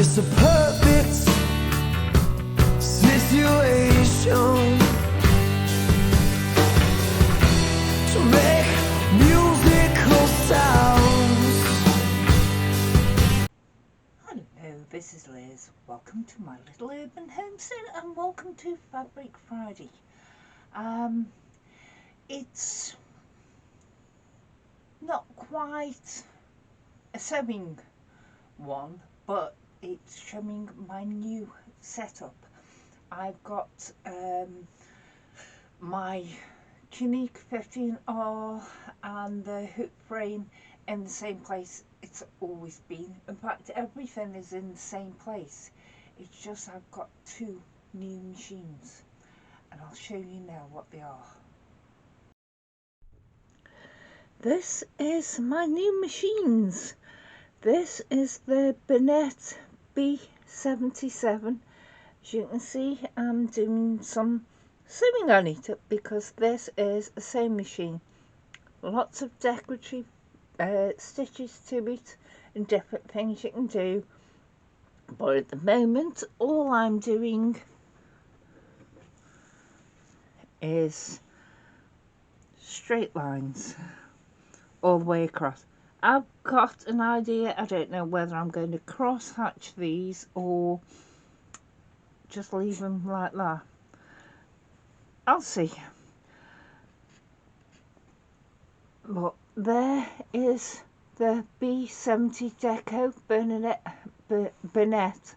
It's a perfect situation to make musical sounds. Hello, this is Liz. Welcome to my little urban homestead and welcome to Fabric Friday. It's not quite a sewing one, but it's showing my new setup. I've got my Unique 15R and the hoop frame in the same place it's always been. In fact, everything is in the same place. It's just I've got two new machines and I'll show you now what they are. This is my new machines. This is the Bernette B77. As you can see, I'm doing some sewing on it because this is a sewing machine. Lots of decorative stitches to it and different things you can do. But at the moment, all I'm doing is straight lines all the way across. I've got an idea. I don't know whether I'm going to cross hatch these or just leave them like that. I'll see. But there is the B70 Deco Bernette,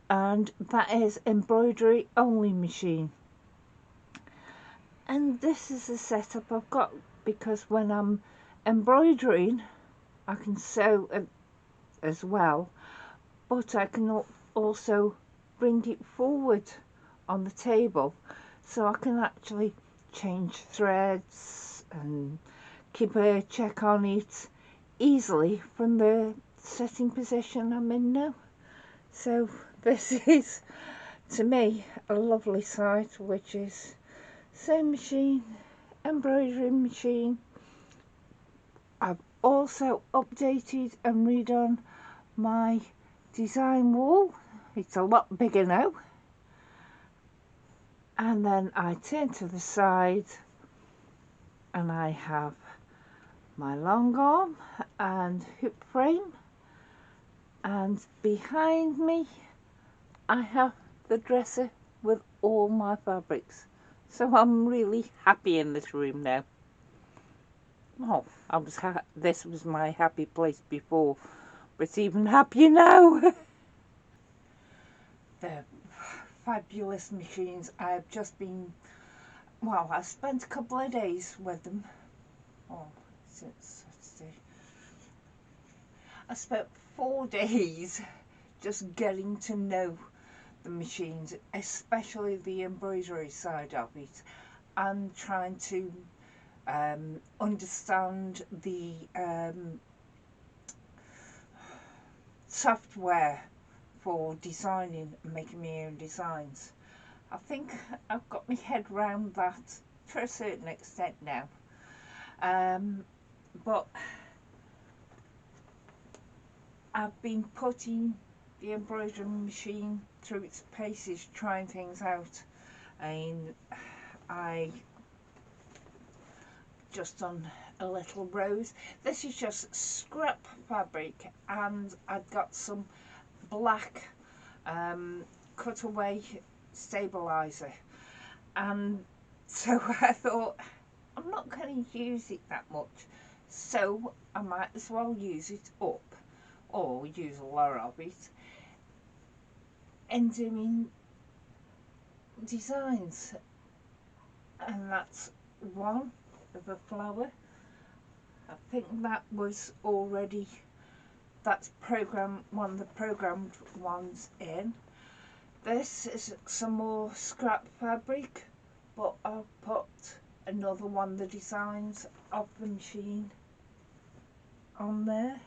and that is embroidery only machine. And this is the setup I've got because when I'm embroidering I can sew as well, but I can also bring it forward on the table so I can actually change threads and keep a check on it easily from the setting position I'm in now. So this is, to me, a lovely site, which is sewing machine, embroidery machine. I've also updated and redone my design wall. It's a lot bigger now. And then I turn to the side and I have my long arm and hoop frame, and behind me I have the dresser with all my fabrics. So I'm really happy in this room now. Oh, this was my happy place before, but it's even happier now. They're fabulous machines. I've just been, well, I spent a couple of days with them. Oh, since Saturday. I spent 4 days just getting to know the machines, especially the embroidery side of it, and trying to understand the software for designing and making my own designs. I think I've got my head round that to a certain extent now. But I've been putting the embroidery machine through its paces, trying things out. And I just done a little rose. This is just scrap fabric, and I've got some black cutaway stabilizer, and so I thought I'm not going to use it that much, so I might as well use it up, or use a lot of it in doing designs. And that's one of a flower. I think that was already, that's one of the programmed ones in. This is some more scrap fabric, but I'll put another one of the designs of the machine on there.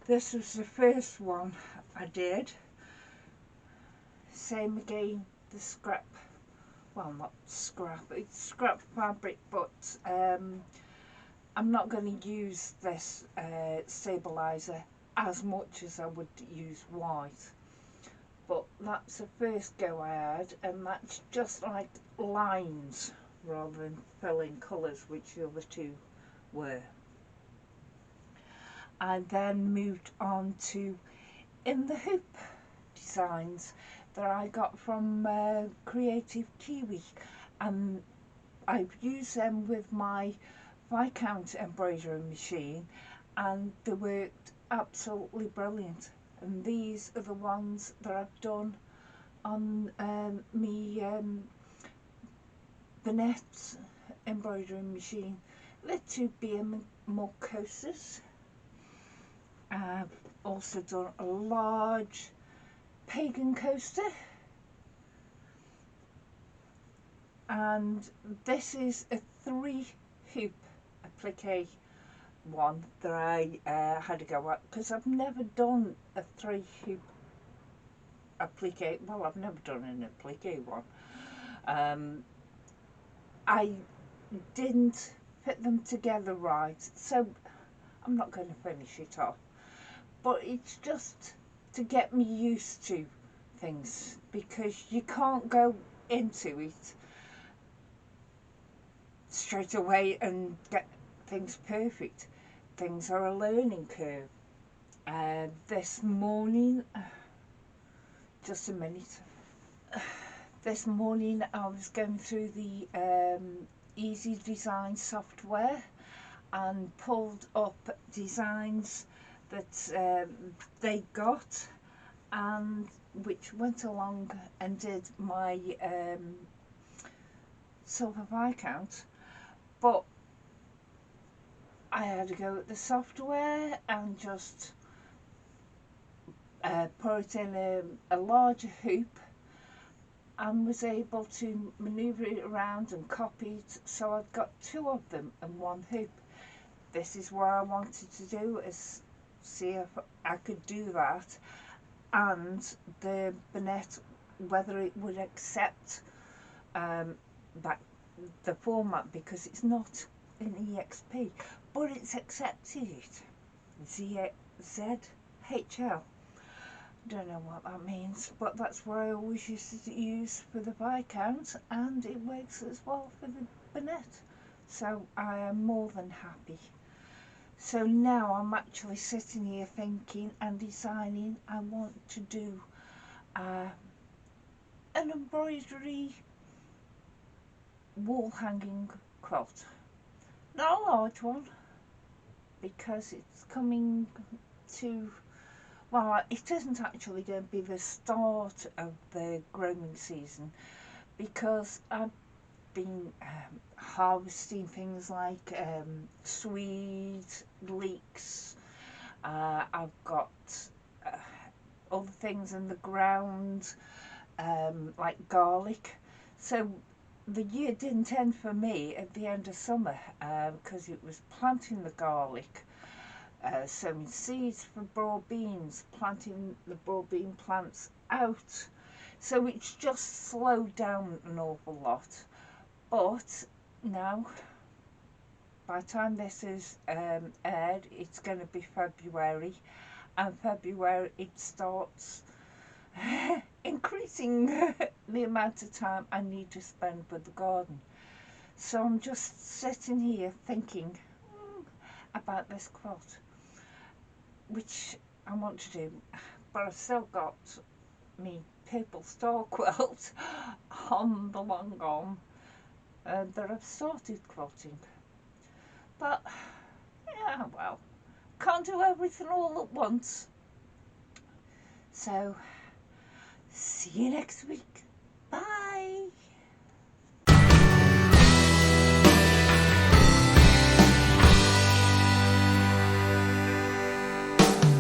This was the first one I did. Same again, the scrap, well, not scrap, it's scrap fabric, but I'm not going to use this stabilizer as much as I would use white. But that's the first go I had, and that's just like lines rather than filling colours, which the other two were. I then moved on to in the hoop designs that I got from Creative Kiwi, and I've used them with my Viscount embroidery machine, and they worked absolutely brilliant. And these are the ones that I've done on me Bernette embroidery machine. They're 2 more coasters. I've also done a large pagan coaster, and this is a 3 hoop applique one that I had to go at, because I've never done a 3 hoop applique. Well, I've never done an applique one. I didn't fit them together right, so I'm not going to finish it off, but it's just to get me used to things, because you can't go into it straight away and get things perfect. Things are a learning curve. This morning, just a minute. This morning I was going through the Easy Design software and pulled up designs that they got, and which went along and did my silver Viscount. But I had to go at the software and just put it in a larger hoop, and was able to manoeuvre it around and copy it, so I've got 2 of them in 1 hoop. This is what I wanted to do, is see if I could do that, and the Bernette, whether it would accept that the format, because it's not in EXP, but it's accepted it. ZHL. Don't know what that means, but that's what I always used to use for the Viscount, and it works as well for the Bernette, so I am more than happy. So now I'm actually sitting here thinking and designing. I want to do an embroidery wall hanging quilt, not a large one, because it's coming to, well, it isn't actually going to be the start of the growing season, because I've been harvesting things like swede, leeks. I've got other things in the ground, like garlic. So the year didn't end for me at the end of summer, because it was planting the garlic, sowing seeds for broad beans, planting the broad bean plants out. So it's just slowed down an awful lot. But now, by the time this is aired, it's going to be February, and February it starts increasing the amount of time I need to spend with the garden. So I'm just sitting here thinking about this quilt, which I want to do, but I've still got me purple star quilt on the long arm that I've started quilting. But yeah, well, can't do everything all at once. So see you next week. Bye.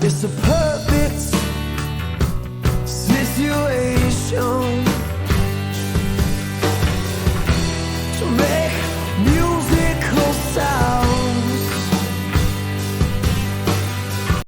It's a perfect